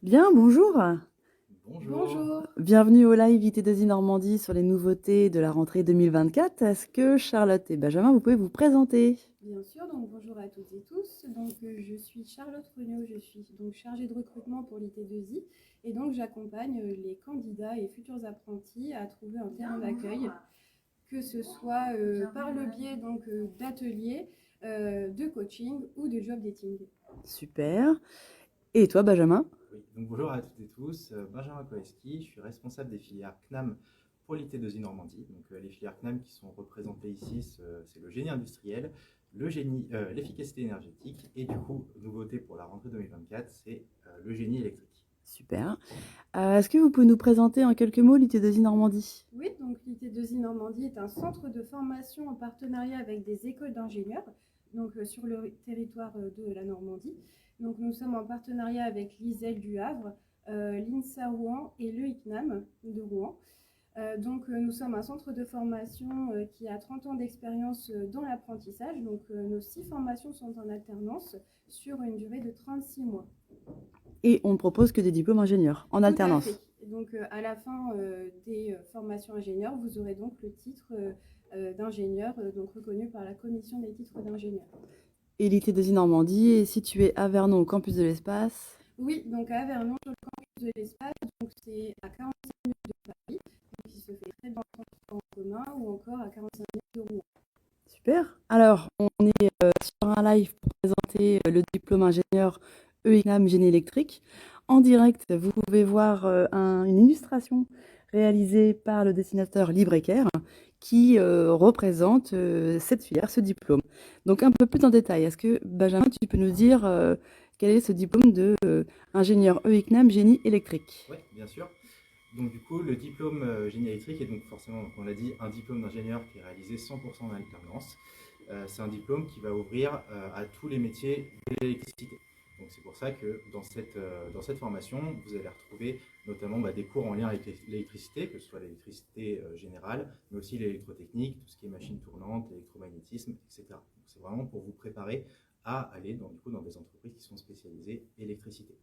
Bien, bonjour. Bonjour. Bonjour. Bienvenue au live IT2I Normandie sur les nouveautés de la rentrée 2024. Est-ce que Charlotte et Benjamin, vous pouvez vous présenter? Bien sûr, donc bonjour à toutes et tous. Je suis Charlotte Regnault, je suis donc chargée de recrutement pour l'IT2I et donc j'accompagne les candidats et futurs apprentis à trouver un terrain d'accueil, que ce soit par le biais d'ateliers, de coaching ou de job dating. Super. Et toi, Benjamin? Oui, donc bonjour à toutes et tous. Benjamin Koeski, je suis responsable des filières CNAM pour l'IT2I Normandie. Les filières CNAM qui sont représentées ici, c'est le génie industriel, l'efficacité énergétique et du coup, nouveauté pour la rentrée 2024, c'est le génie électrique. Super. Est-ce que vous pouvez nous présenter en quelques mots l'IT2I Normandie? Oui, donc l'IT2I Normandie est un centre de formation en partenariat avec des écoles d'ingénieurs, sur le territoire de la Normandie. Donc nous sommes en partenariat avec l'ISEL du Havre, l'INSA Rouen et le ICNAM de Rouen. Nous sommes un centre de formation qui a 30 ans d'expérience dans l'apprentissage. Nos 6 formations sont en alternance sur une durée de 36 mois. Et on ne propose que des diplômes ingénieurs en Tout alternance. à fait. À la fin des formations ingénieurs, vous aurez donc le titre d'ingénieur, reconnu par la commission des titres d'ingénieur. Et l'IT2I Normandie est située à Vernon, au campus de l'Espace. Oui, donc à Vernon, sur le campus de l'Espace, donc c'est à 45 minutes de Paris, donc il se fait très bien en transport en commun ou encore à 45 minutes de Rouen. Super. Alors, on est sur un live pour présenter le diplôme ingénieur EICNAM Génie électrique. En direct, vous pouvez voir une illustration réalisée par le dessinateur Libre Équerre qui représente cette filière, ce diplôme. Donc, un peu plus en détail, est-ce que, Benjamin, tu peux nous dire quel est ce diplôme de ingénieur EICNAM Génie électrique? Oui, bien sûr. Donc du coup, le diplôme génie électrique est donc forcément, donc on l'a dit, un diplôme d'ingénieur qui est réalisé 100% en alternance. C'est un diplôme qui va ouvrir à tous les métiers de l'électricité. Donc c'est pour ça que dans cette formation, vous allez retrouver notamment des cours en lien avec l'électricité, que ce soit l'électricité générale, mais aussi l'électrotechnique, tout ce qui est machine tournante, l'électromagnétisme, etc. Donc c'est vraiment pour vous préparer à aller dans des entreprises qui sont spécialisées électricité.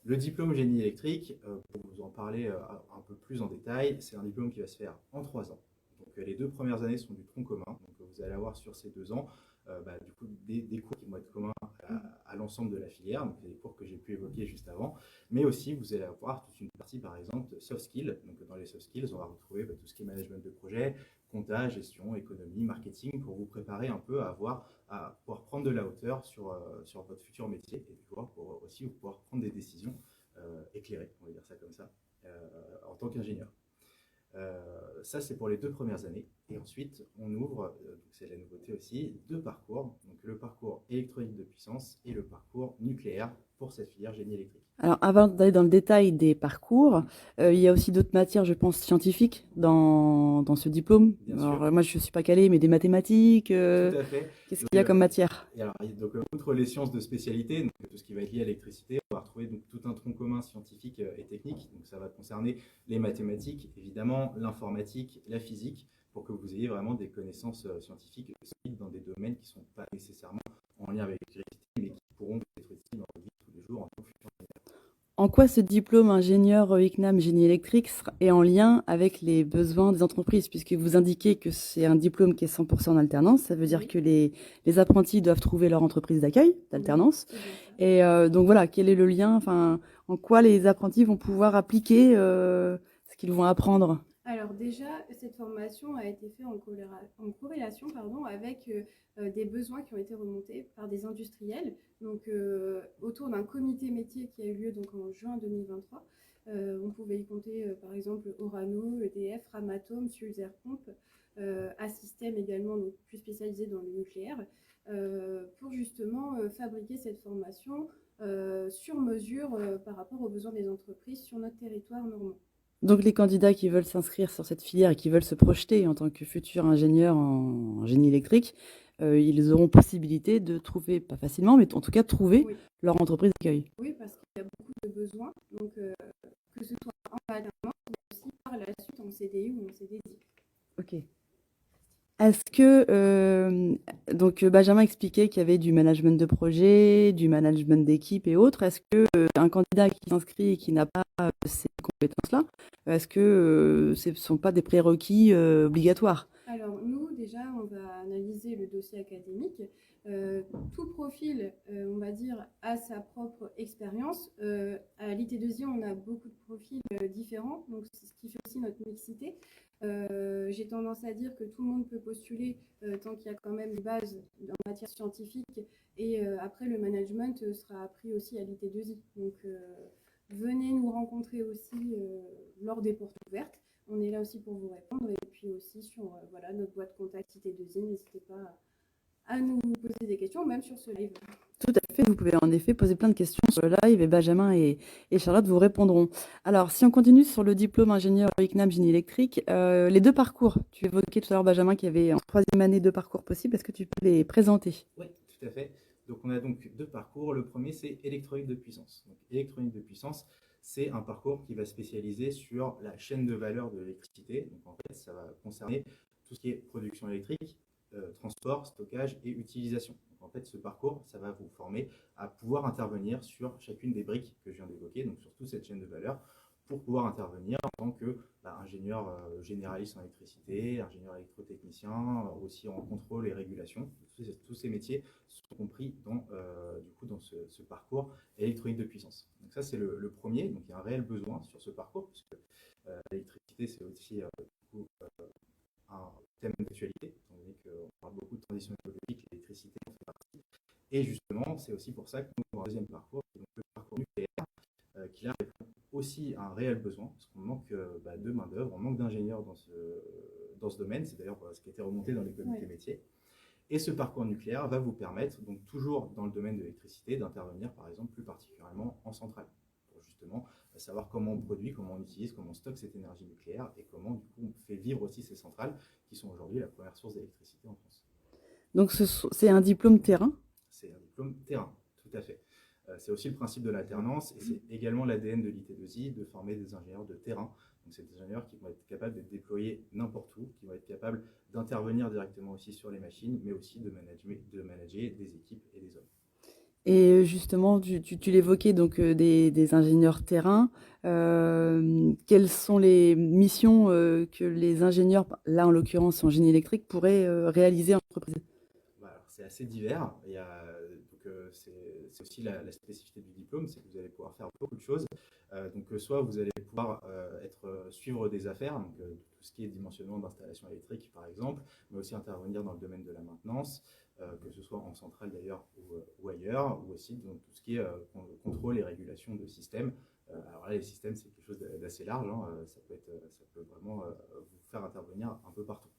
Le diplôme génie électrique, pour vous en parler un peu plus en détail, c'est un diplôme qui va se faire en 3 ans. Les 2 premières années sont du tronc commun. Vous allez avoir sur ces 2 ans des cours qui vont être communs à l'ensemble de la filière, donc les cours que j'ai pu évoquer juste avant, mais aussi vous allez avoir toute une partie par exemple soft skills. Donc dans les soft skills, on va retrouver tout ce qui est management de projet, compta, gestion, économie, marketing, pour vous préparer un peu à pouvoir prendre de la hauteur sur votre futur métier et pour aussi pouvoir prendre des décisions éclairées, on va dire ça comme ça, en tant qu'ingénieur. Ça, c'est pour les 2 premières années. Et ensuite, on ouvre, c'est la nouveauté aussi, 2 parcours. Donc le parcours électronique de puissance et le parcours nucléaire pour cette filière génie électrique. Alors, avant d'aller dans le détail des parcours, il y a aussi d'autres matières, je pense, scientifiques dans ce diplôme. Bien Alors, sûr. moi, je ne suis pas calée, mais des mathématiques, Tout à fait. qu'est-ce qu'il y a comme matière? Et alors, outre les sciences de spécialité, donc, tout ce qui va être lié à l'électricité, on va retrouver donc, tout un tronc commun scientifique et technique. Donc, ça va concerner les mathématiques, évidemment, l'informatique, la physique, pour que vous ayez vraiment des connaissances scientifiques solides dans des domaines qui ne sont pas nécessairement en lien avec l'électricité, mais qui pourront être utiles dans la vie de tous les jours en tant que futur ingénieur. En quoi ce diplôme ingénieur ICNAM génie électrique est en lien avec les besoins des entreprises, puisque vous indiquez que c'est un diplôme qui est 100% en alternance, ça veut dire Oui. que les apprentis doivent trouver leur entreprise d'accueil d'alternance. C'est bien ça. Et donc voilà, quel est le lien, enfin, en quoi les apprentis vont pouvoir appliquer ce qu'ils vont apprendre? Alors déjà, cette formation a été faite en corrélation avec des besoins qui ont été remontés par des industriels, autour d'un comité métier qui a eu lieu en juin 2023. On pouvait y compter par exemple Orano, EDF, Framatome, Suez Air Pompe, Assystem également, donc plus spécialisé dans le nucléaire, pour justement fabriquer cette formation sur mesure par rapport aux besoins des entreprises sur notre territoire normand. Donc les candidats qui veulent s'inscrire sur cette filière et qui veulent se projeter en tant que futurs ingénieurs en génie électrique, ils auront possibilité de trouver, pas facilement, mais en tout cas trouver Oui. leur entreprise d'accueil. Oui, parce qu'il y a beaucoup de besoins, que ce soit en alternance, mais aussi par la suite en CDI ou en CDD. Ok. Est-ce que, donc Benjamin expliquait qu'il y avait du management de projet, du management d'équipe et autres. Est-ce que un un candidat qui s'inscrit et qui n'a pas ces compétences-là, est-ce que ce ne sont pas des prérequis obligatoires? Alors nous, déjà, on va analyser le dossier académique. Tout profil, on va dire, a sa propre expérience. À l'IT2I, on a beaucoup de profils différents, donc c'est ce qui fait aussi notre mixité. J'ai tendance à dire que tout le monde peut postuler tant qu'il y a quand même une base en matière scientifique, et après le management sera appris aussi à l'IT2I. Donc venez nous rencontrer aussi lors des portes ouvertes. On est là aussi pour vous répondre, et puis aussi sur voilà, notre boîte contact IT2I, n'hésitez pas à nous poser des questions, même sur ce live. Tout à fait, vous pouvez en effet poser plein de questions sur le live et Benjamin et Charlotte vous répondront. Alors, si on continue sur le diplôme ingénieur ICNAM génie électrique, les deux parcours, tu évoquais tout à l'heure Benjamin qu'il y avait en troisième année deux parcours possibles, est-ce que tu peux les présenter? Oui, tout à fait. Donc on a donc deux parcours. Le premier, c'est électronique de puissance. Donc électronique de puissance, c'est un parcours qui va spécialiser sur la chaîne de valeur de l'électricité. Donc en fait, ça va concerner tout ce qui est production électrique, transport, stockage et utilisation. Donc en fait, ce parcours, ça va vous former à pouvoir intervenir sur chacune des briques que je viens d'évoquer, donc sur toute cette chaîne de valeur, pour pouvoir intervenir en tant que ingénieur généraliste en électricité, ingénieur électrotechnicien, aussi en contrôle et régulation. Tous ces métiers sont compris dans ce parcours électronique de puissance. Donc ça, c'est le premier. Donc il y a un réel besoin sur ce parcours, puisque l'électricité, c'est aussi un thème d'actualité, étant donné qu'on parle beaucoup de transition écologique, l'électricité en fait partie. Et justement, c'est aussi pour ça que nous avons un deuxième parcours, qui est donc le parcours nucléaire, qui là répond aussi à un réel besoin, parce qu'on manque de main-d'œuvre, on manque d'ingénieurs dans ce domaine. C'est d'ailleurs ce qui a été remonté dans les comités métiers. Et ce parcours nucléaire va vous permettre, donc toujours dans le domaine de l'électricité, d'intervenir par exemple plus particulièrement en centrale, pour justement savoir comment on produit, comment on utilise, comment on stocke cette énergie nucléaire et comment du coup on fait vivre aussi ces centrales qui sont aujourd'hui la première source d'électricité en France. Donc c'est un diplôme terrain? C'est un diplôme terrain, tout à fait. C'est aussi le principe de l'alternance et c'est également l'ADN de l'IT2I de former des ingénieurs de terrain. Donc c'est des ingénieurs qui vont être capables d'être déployés n'importe où, qui vont être capables d'intervenir directement aussi sur les machines, mais aussi de manager des équipes et des hommes. Et justement, tu l'évoquais, donc des ingénieurs terrain. Quelles sont les missions que les ingénieurs, là en l'occurrence en génie électrique, pourraient réaliser en entreprise? C'est assez divers. C'est aussi la spécificité du diplôme, c'est que vous allez pouvoir faire beaucoup de choses. Soit vous allez pouvoir suivre des affaires, donc tout ce qui est dimensionnement d'installation électrique par exemple, mais aussi intervenir dans le domaine de la maintenance, que ce soit en centrale d'ailleurs ou ailleurs, ou aussi dans tout ce qui est contrôle et régulation de systèmes. Alors là, les systèmes, c'est quelque chose d'assez large, hein. Ça peut vraiment vous faire intervenir un peu partout.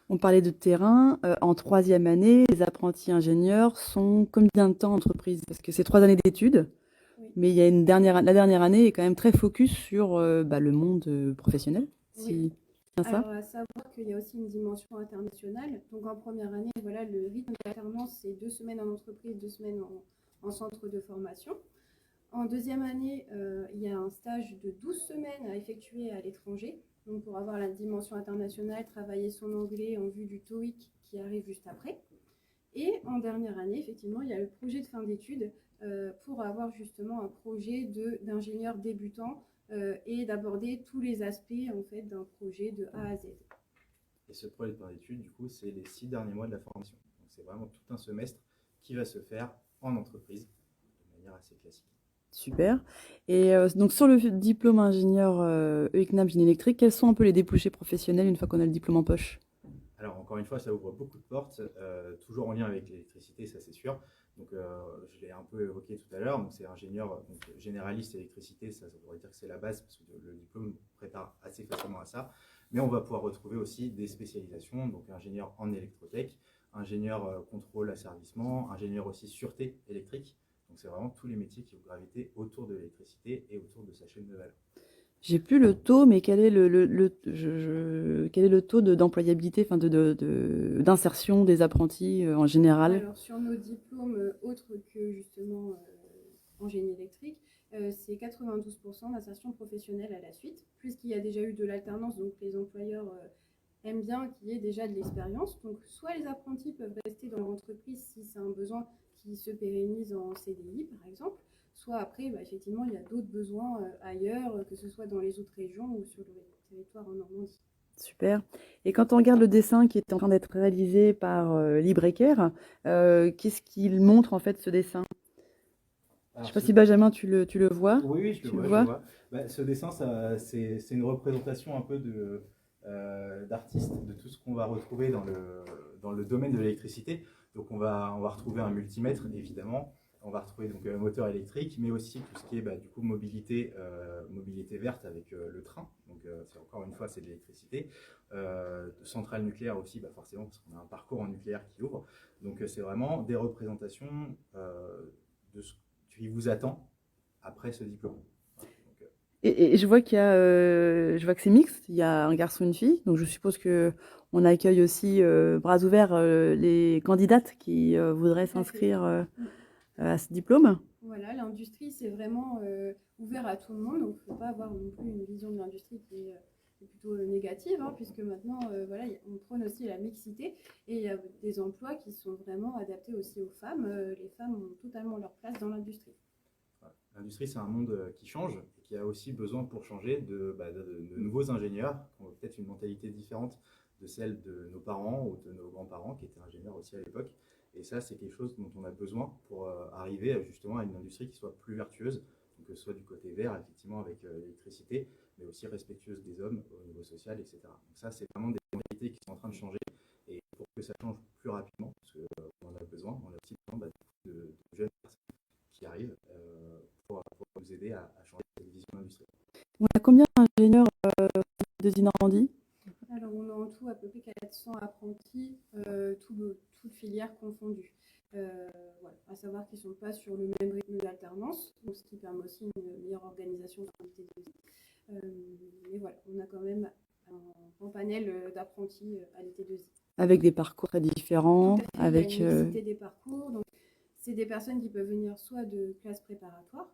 On parlait de terrain. En troisième année, les apprentis ingénieurs sont combien de temps en entreprise? Parce que c'est 3 années d'études, Oui. mais il y a la dernière année est quand même très focus sur le monde professionnel. Oui. Bien ça? Alors, à savoir qu'il y a aussi une dimension internationale. Donc, en première année, voilà, le rythme d'alternance, c'est 2 semaines en entreprise, 2 semaines en centre de formation. En deuxième année, il y a un stage de 12 semaines à effectuer à l'étranger. Donc, pour avoir la dimension internationale, travailler son anglais en vue du TOEIC qui arrive juste après. Et en dernière année, effectivement, il y a le projet de fin d'études pour avoir justement un projet d'ingénieur débutant et d'aborder tous les aspects en fait, d'un projet de A à Z. Et ce projet de fin d'études, du coup, c'est les 6 derniers mois de la formation. Donc, c'est vraiment tout un semestre qui va se faire en entreprise de manière assez classique. Super. Et donc sur le diplôme ingénieur EICNAM génie électrique, quels sont un peu les débouchés professionnels une fois qu'on a le diplôme en poche? Alors, encore une fois, ça ouvre beaucoup de portes, toujours en lien avec l'électricité, ça c'est sûr. Donc, je l'ai un peu évoqué tout à l'heure. Donc, c'est ingénieur généraliste électricité, ça voudrait dire que c'est la base, parce que le diplôme prépare assez facilement à ça. Mais on va pouvoir retrouver aussi des spécialisations, donc ingénieur en électrotech, ingénieur contrôle asservissement, ingénieur aussi sûreté électrique. Donc, c'est vraiment tous les métiers qui vont graviter autour de l'électricité et autour de sa chaîne de valeur. J'ai plus le taux, mais quel est quel est le taux d'employabilité, enfin d'insertion des apprentis en général? Alors, sur nos diplômes autres que justement en génie électrique, c'est 92% d'insertion professionnelle à la suite, puisqu'il y a déjà eu de l'alternance, donc les employeurs aiment bien qu'il y ait déjà de l'expérience. Donc, soit les apprentis peuvent rester dans leur entreprise si c'est un besoin qui se pérennise en CDI, par exemple, soit après, effectivement, il y a d'autres besoins ailleurs, que ce soit dans les autres régions ou sur le territoire en Normandie. Super. Et quand on regarde le dessin qui est en train d'être réalisé par Libreker, qu'est-ce qu'il montre en fait ce dessin? Je ne Alors, sais pas si Benjamin, tu le vois. oui, oui, Tu le je le vois? vois. Ce dessin, c'est une représentation un peu d'artiste, de tout ce qu'on va retrouver dans le domaine de l'électricité. Donc on va retrouver un multimètre, évidemment. On va retrouver donc un moteur électrique, mais aussi tout ce qui est du coup mobilité verte avec le train. Donc encore une fois, c'est de l'électricité. Centrale nucléaire aussi, forcément, parce qu'on a un parcours en nucléaire qui ouvre. Donc c'est vraiment des représentations de ce qui vous attend après ce diplôme. Donc, Et je vois je vois que c'est mixte. Il y a un garçon et une fille. Donc je suppose que on accueille aussi bras ouverts les candidates qui voudraient Tout à fait. s'inscrire Mm. à ce diplôme. Voilà, l'industrie, c'est vraiment ouvert à tout le monde. Donc, il ne faut pas avoir non plus une vision de l'industrie qui est plutôt négative, hein, puisque maintenant, voilà, on prône aussi la mixité. Et il y a des emplois qui sont vraiment adaptés aussi aux femmes. Les femmes ont totalement leur place dans l'industrie. l'industrie, c'est un monde qui change et qui a aussi besoin pour changer de nouveaux ingénieurs qui ont peut-être une mentalité différente de celle de nos parents ou de nos grands-parents qui étaient ingénieurs aussi à l'époque. Et ça, c'est quelque chose dont on a besoin pour arriver justement à une industrie qui soit plus vertueuse, donc, que ce soit du côté vert, effectivement, avec l'électricité, mais aussi respectueuse des hommes au niveau social, etc. Donc ça, c'est vraiment des mentalités qui sont en train de changer. Et pour que ça change plus rapidement, parce qu'on en a besoin, on a aussi besoin de jeunes personnes qui arrivent pour nous aider à changer cette vision de l'industrie. On a combien d'ingénieurs de Normandie? Alors, on a en tout à peu près 400 apprentis, toutes filières confondues. Voilà. À savoir qu'ils ne sont pas sur le même rythme d'alternance, donc ce qui permet aussi une meilleure organisation de l'IT2I. Mais voilà, on a quand même un bon panel d'apprentis à l'IT2I. Avec des parcours très différents, Tout à fait, avec il y a une mixité des parcours. Donc, c'est des personnes qui peuvent venir soit de classes préparatoires,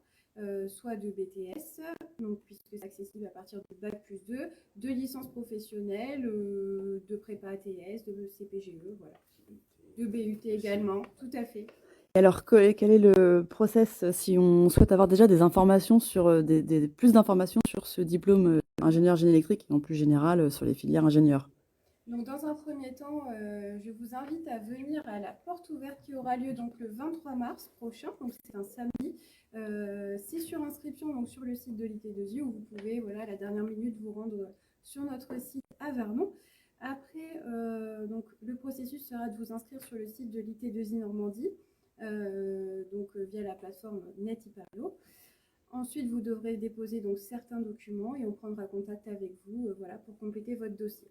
soit de BTS, donc, puisque c'est accessible à partir de Bac+2, de licences professionnelles, de prépa ATS, de CPGE, voilà. De BUT également, tout à fait. Et alors, quel est le process si on souhaite avoir déjà des informations sur plus d'informations sur ce diplôme ingénieur génie électrique et en plus général sur les filières ingénieurs? Donc, dans un premier temps, je vous invite à venir à la porte ouverte qui aura lieu donc le 23 mars prochain. Donc, c'est un samedi. C'est sur inscription donc sur le site de l'IT2I où vous pouvez, voilà, à la dernière minute, vous rendre sur notre site à Vernon. Après, donc, le processus sera de vous inscrire sur le site de l'IT2I Normandie, via la plateforme NetIPARIO. Ensuite, vous devrez déposer donc certains documents et on prendra contact avec vous, voilà, pour compléter votre dossier.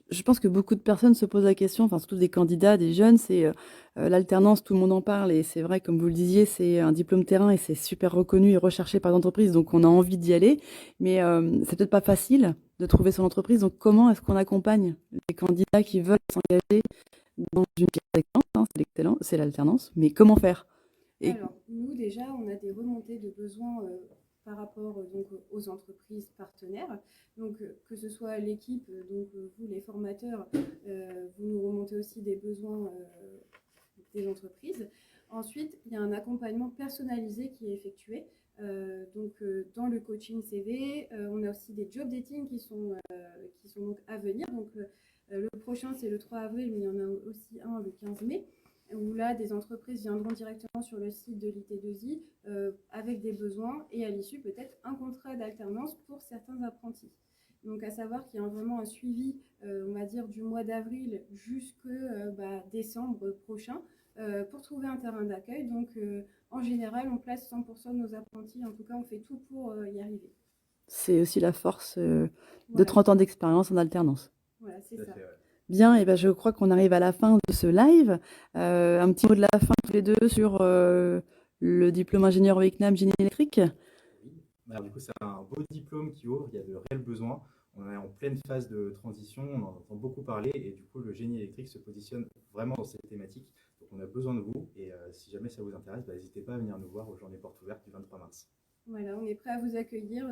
Je pense que beaucoup de personnes se posent la question, enfin surtout des candidats, des jeunes, c'est l'alternance, tout le monde en parle et c'est vrai, comme vous le disiez, c'est un diplôme terrain et c'est super reconnu et recherché par l'entreprise, donc on a envie d'y aller, mais c'est peut-être pas facile de trouver son entreprise, donc comment est-ce qu'on accompagne les candidats qui veulent s'engager dans une carrière d'excellence, hein, c'est l'excellence, c'est l'alternance, mais comment faire? Et Alors, nous, déjà, on a des remontées de besoins par rapport donc, aux entreprises partenaires. Donc, que ce soit l'équipe, donc vous, les formateurs, vous nous remontez aussi des besoins des entreprises. Ensuite, il y a un accompagnement personnalisé qui est effectué. Dans le coaching CV, on a aussi des job dating qui sont donc à venir. Donc, le prochain, c'est le 3 avril, mais il y en a aussi un le 15 mai où là, des entreprises viendront directement sur le site de l'IT2I avec des besoins et à l'issue, peut-être un contrat d'alternance pour certains apprentis. Donc, à savoir qu'il y a vraiment un suivi, on va dire, du mois d'avril jusqu'à décembre prochain pour trouver un terrain d'accueil. Donc, en général, on place 100% de nos apprentis. En tout cas, on fait tout pour y arriver. c'est aussi la force de Voilà. 30 ans d'expérience en alternance. Voilà, c'est ça. Fait, ouais. Bien, et ben je crois qu'on arrive à la fin de ce live. Un petit mot de la fin tous les deux sur le diplôme ingénieur au ICNAM génie électrique. Oui. Alors, du coup, c'est un beau diplôme qui ouvre, il y a de réels besoins. On est en pleine phase de transition, on en entend beaucoup parler et du coup, le génie électrique se positionne vraiment dans cette thématique. Donc, on a besoin de vous et si jamais ça vous intéresse, n'hésitez pas à venir nous voir aux journées portes ouvertes du 23 mars. Voilà, on est prêt à vous accueillir.